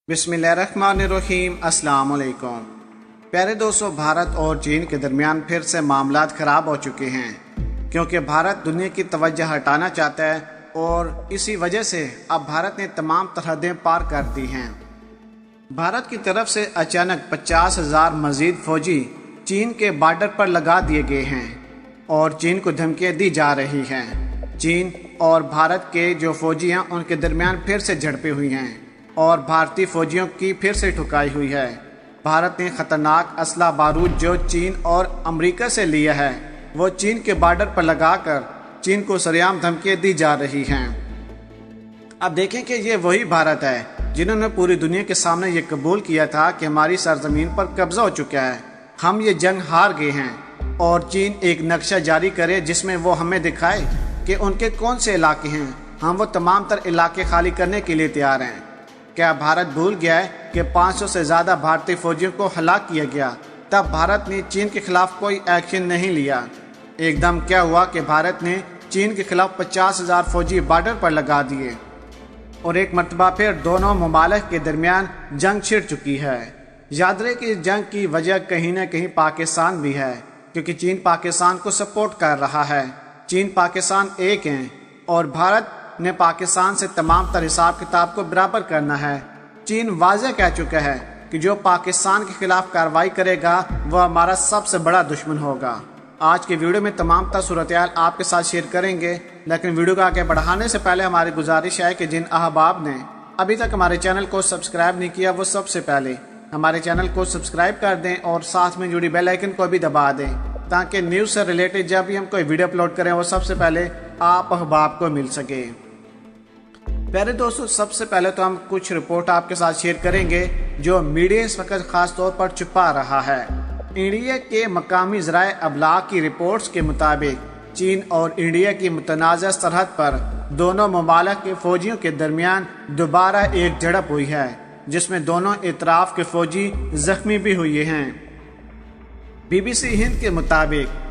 बिस्मिल्लाहिर्रहमानिर्रहीम। अस्सलाम वालेकुम। प्यारे दोस्तों, भारत और चीन के दरमियान फिर से मामलात ख़राब हो चुके हैं क्योंकि भारत दुनिया की तवज्जो हटाना चाहता है और इसी वजह से अब भारत ने तमाम सरहदें पार कर दी हैं। भारत की तरफ से अचानक 50,000 मज़ीद फौजी चीन के बॉर्डर पर लगा दिए गए हैं और चीन को धमकियाँ दी जा रही हैं। चीन और भारत के जो फौजी हैं उनके दरमियान फिर से झड़पें हुई हैं और भारतीय फौजियों की फिर से ठुकाई हुई है। भारत ने खतरनाक असला बारूद जो चीन और अमेरिका से लिया है वो चीन के बॉर्डर पर लगाकर चीन को सरेआम धमकियाँ दी जा रही हैं। अब देखें कि ये वही भारत है जिन्होंने पूरी दुनिया के सामने ये कबूल किया था कि हमारी सरजमीन पर कब्जा हो चुका है, हम ये जंग हार गए हैं और चीन एक नक्शा जारी करे जिसमें वो हमें दिखाए कि उनके कौन से इलाके हैं, हम वो तमाम तर इलाके खाली करने के लिए तैयार हैं। क्या भारत भूल गया है कि 500 से ज़्यादा भारतीय फौजियों को हलाक किया गया, तब भारत ने चीन के खिलाफ कोई एक्शन नहीं लिया। एकदम क्या हुआ कि भारत ने चीन के खिलाफ 50,000 फौजी बॉर्डर पर लगा दिए और एक मरतबा फिर दोनों ममालिक के दरमियान जंग छिड़ चुकी है। याद रहे कि इस जंग की वजह कहीं न कहीं पाकिस्तान भी है, क्योंकि चीन पाकिस्तान को सपोर्ट कर रहा है। चीन पाकिस्तान एक हैं और भारत ने पाकिस्तान से तमाम तर हिसाब किताब को बराबर करना है। चीन वाज़ेह कह चुका है कि जो पाकिस्तान के खिलाफ कार्रवाई करेगा वह हमारा सबसे बड़ा दुश्मन होगा। आज के वीडियो में तमाम तर सूरत-ए-हाल आपके साथ शेयर करेंगे, लेकिन वीडियो को आगे बढ़ाने से पहले हमारी गुजारिश है कि जिन अहबाब ने अभी तक हमारे चैनल को सब्सक्राइब नहीं किया वो सबसे पहले हमारे चैनल को सब्सक्राइब कर दें और साथ में जुड़ी बेल आइकन को भी दबा दें ताकि न्यूज़ से रिलेटेड जब भी हम कोई वीडियो अपलोड करें वो सबसे पहले आप अहबाब को मिल सके। प्यारे दोस्तों, सबसे पहले तो हम कुछ रिपोर्ट आपके साथ शेयर करेंगे जो मीडिया इस वक्त खास तौर पर छुपा रहा है। इंडिया के मकामी ज़राए अबलाग की रिपोर्ट्स के मुताबिक चीन और इंडिया की मुतनाज़ा सरहद पर दोनों ममालिक के फौजियों के दरमियान दोबारा एक झड़प हुई है जिसमें दोनों इतराफ के फौजी जख्मी भी हुए हैं। BBC हिंद के मुताबिक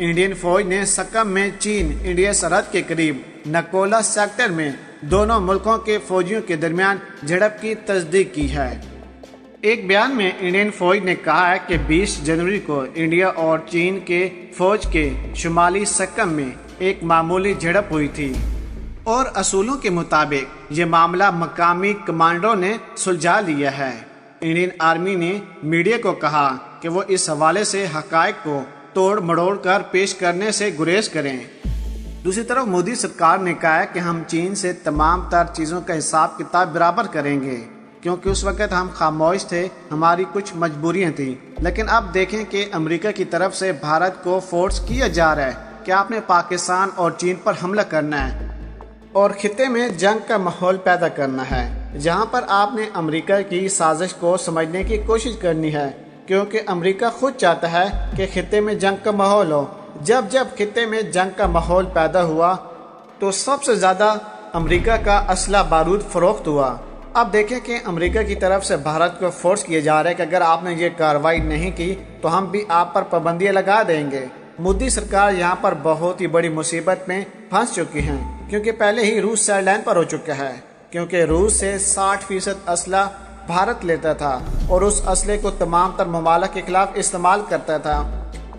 इंडियन फौज ने सकम में चीन इंडिया सरहद के करीब नकोला सेक्टर में दोनों मुल्कों के फौजियों के दरमियान झड़प की तस्दीक की है। एक बयान में इंडियन फौज ने कहा है कि 20 जनवरी को इंडिया और चीन के फौज के शुमाली सकम में एक मामूली झड़प हुई थी और असूलों के मुताबिक ये मामला मकामी कमांडरों ने सुलझा लिया है। इंडियन आर्मी ने मीडिया को कहा कि वो इस हवाले से हकायक को तोड़ मड़ोड़ कर पेश करने से गुरेज करें। दूसरी तरफ मोदी सरकार ने कहा है कि हम चीन से तमाम तर चीज़ों का हिसाब किताब बराबर करेंगे क्योंकि उस वक्त हम खामोश थे, हमारी कुछ मजबूरियां थी। लेकिन अब देखें कि अमेरिका की तरफ से भारत को फोर्स किया जा रहा है कि आपने पाकिस्तान और चीन पर हमला करना है और खिते में जंग का माहौल पैदा करना है, जहां पर आपने अमेरिका की साजिश को समझने की कोशिश करनी है क्योंकि अमेरिका खुद चाहता है कि खिते में जंग का माहौल हो। जब जब खिते में जंग का माहौल पैदा हुआ तो सबसे ज़्यादा अमेरिका का असला बारूद फरोख्त हुआ। अब देखें कि अमेरिका की तरफ से भारत को फोर्स किया जा रहा है कि अगर आपने ये कार्रवाई नहीं की तो हम भी आप पर पाबंदियां लगा देंगे। मोदी सरकार यहाँ पर बहुत ही बड़ी मुसीबत में फंस चुकी है क्योंकि पहले ही रूस साइडलाइन पर हो चुका है क्योंकि रूस से 60% असला भारत लेता था और उस असले को तमाम तर ममालिक के खिलाफ इस्तेमाल करता था।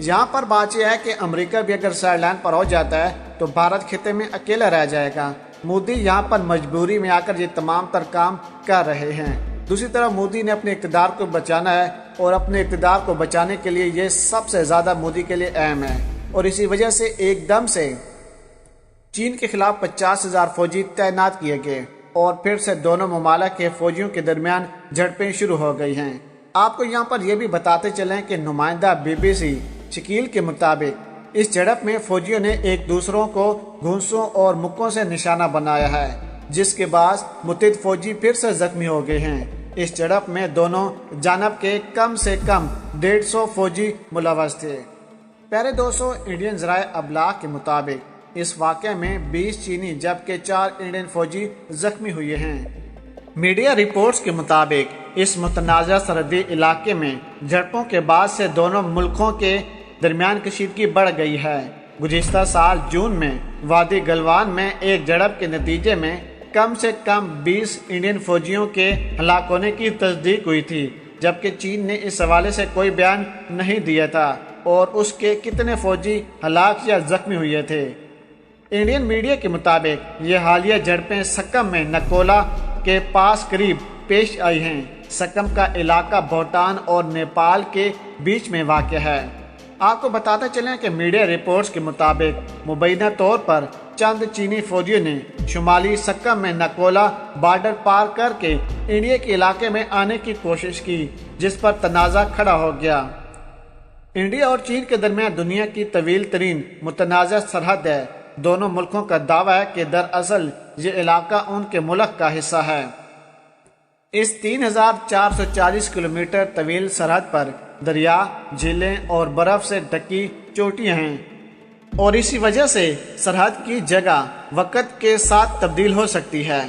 यहाँ पर बात यह है कि अमेरिका भी अगर साइडलाइन पर हो जाता है तो भारत खिते में अकेला रह जाएगा। मोदी यहाँ पर मजबूरी में आकर ये तमाम तर काम कर रहे हैं। दूसरी तरफ मोदी ने अपने इक़्तिदार को बचाना है और अपने इक़्तिदार को बचाने के लिए ये सबसे ज़्यादा मोदी के लिए अहम है और इसी वजह से एकदम से चीन के खिलाफ 50,000 फौजी तैनात किए गए और फिर से दोनों ममालिक के फौजियों के दरमियान झड़पें शुरू हो गई हैं। आपको यहाँ पर यह भी बताते चलें कि नुमाइंदा BBC शकील के मुताबिक इस झड़प में फौजियों ने एक दूसरों को घूंसों और मुक्कों से निशाना बनाया है जिसके बाद मुतअद्दिद फौजी फिर से जख्मी हो गए हैं। इस झड़प में दोनों जानब के कम से कम 150 फौजी मुलव्वस थे। प्यारे दोस्तों, इंडियन ज़राए अबलाग के मुताबिक इस वाक़े में 20 चीनी जबकि 4 इंडियन फौजी जख्मी हुए हैं। मीडिया रिपोर्ट्स के मुताबिक इस मुतनाज़ा सरहदी इलाके में झड़पों के बाद से दोनों मुल्कों के दरमियान कशीदगी बढ़ गई है। गुज़िश्ता साल जून में वादी गलवान में एक झड़प के नतीजे में کم سے کم 20 انڈین فوجیوں کے ہلاک ہونے کی تصدیق ہوئی تھی، جبکہ چین نے اس حوالے سے کوئی بیان نہیں دیا تھا اور اس کے کتنے فوجی ہلاک یا زخمی ہوئے تھے۔ انڈین میڈیا کے مطابق یہ حالیہ جھڑپیں سکم میں نکولا کے پاس قریب پیش آئی ہیں۔ سکم کا علاقہ بھوٹان اور نیپال کے بیچ میں واقع ہے۔ آپ کو بتاتے چلیں کہ میڈیا رپورٹس کے مطابق مبینہ طور پر چند چینی فوجیوں نے شمالی سکم میں نکولا بارڈر پار کر کے انڈیا کے علاقے میں آنے کی کوشش کی، جس پر تنازع کھڑا ہو گیا۔ انڈیا اور چین کے درمیان دنیا کی طویل ترین متنازع سرحد ہے۔ دونوں ملکوں کا دعویٰ ہے کہ دراصل یہ علاقہ ان کے ملک کا حصہ ہے۔ اس 3440 کلومیٹر طویل سرحد پر دریا، جھیلیں اور برف سے ڈھکی چوٹیاں ہیں، اور اسی وجہ سے سرحد کی جگہ وقت کے ساتھ تبدیل ہو سکتی ہے۔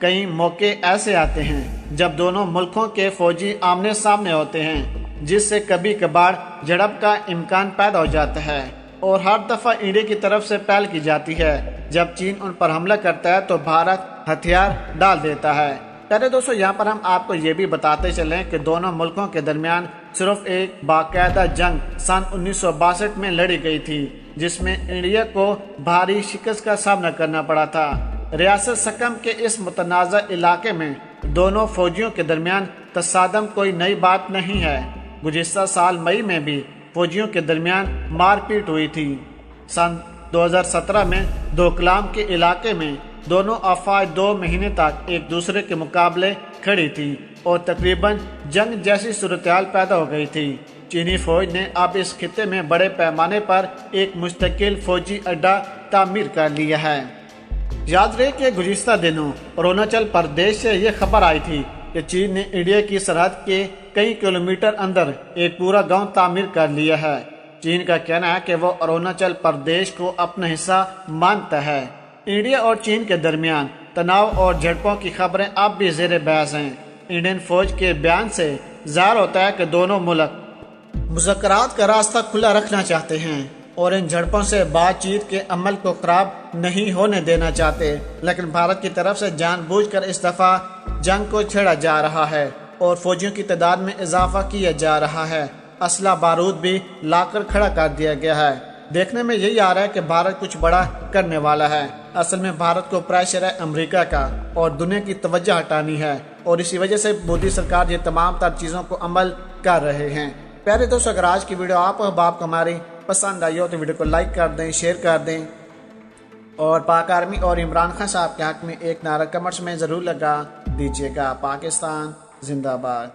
کئی موقع ایسے آتے ہیں جب دونوں ملکوں کے فوجی آمنے سامنے ہوتے ہیں، جس سے کبھی کبھار جھڑپ کا امکان پیدا ہو جاتا ہے، اور ہر دفعہ انڈیا کی طرف سے پہل کی جاتی ہے۔ جب چین ان پر حملہ کرتا ہے تو بھارت ہتھیار ڈال دیتا ہے۔ پہلے دوستو، یہاں پر ہم آپ کو یہ بھی بتاتے چلیں کہ دونوں ملکوں کے درمیان صرف ایک باقاعدہ جنگ سن 1962 میں لڑی گئی تھی، جس میں انڈیا کو بھاری شکست کا سامنا کرنا پڑا تھا۔ ریاست سکم کے اس متنازع علاقے میں دونوں فوجیوں کے درمیان تصادم کوئی نئی بات نہیں ہے۔ گزشتہ سال مئی میں بھی فوجیوں کے درمیان مار پیٹ ہوئی تھی۔ سن 2017 میں ڈوکلام کے علاقے میں دونوں افواج 2 مہینے تک ایک دوسرے کے مقابلے کھڑی تھی اور تقریباً جنگ جیسی صورتحال پیدا ہو گئی تھی۔ چینی فوج نے اب اس خطے میں بڑے پیمانے پر ایک مستقل فوجی اڈہ تعمیر کر لیا ہے۔ یاد رہے کہ گزشتہ دنوں اروناچل پردیش سے یہ خبر آئی تھی کہ چین نے انڈیا کی سرحد کے کئی کلومیٹر اندر ایک پورا گاؤں تعمیر کر لیا ہے۔ چین کا کہنا ہے کہ وہ اروناچل پردیش کو اپنا حصہ مانتا ہے۔ انڈیا اور چین کے درمیان تناؤ اور جھڑپوں کی خبریں اب بھی زیر بحث ہیں۔ انڈین فوج کے بیان سے ظاہر ہوتا ہے کہ دونوں ملک مذاکرات کا راستہ کھلا رکھنا چاہتے ہیں اور ان جھڑپوں سے بات چیت کے عمل کو خراب نہیں ہونے دینا چاہتے، لیکن بھارت کی طرف سے جان بوجھ کر اس دفعہ جنگ کو چھیڑا جا رہا ہے اور فوجیوں کی تعداد میں اضافہ کیا جا رہا ہے۔ اسلحہ بارود بھی لا کر کھڑا کر دیا گیا ہے۔ دیکھنے میں یہی آ رہا ہے کہ بھارت کچھ بڑا کرنے والا ہے۔ اصل میں بھارت کو پریشر ہے امریکہ کا اور دنیا کی توجہ ہٹانی ہے، اور اسی وجہ سے مودی سرکار یہ تمام تر چیزوں کو عمل کر رہے ہیں۔ پیارے دوستو، اگر آج کی ویڈیو آپ احباب کو ہماری پسند آئی ہو تو ویڈیو کو لائک کر دیں، شیئر کر دیں، اور پاک آرمی اور عمران خان صاحب کے حق میں ایک نعرہ کمنٹس میں ضرور لگا دیجیے گا۔ پاکستان زندہ باد۔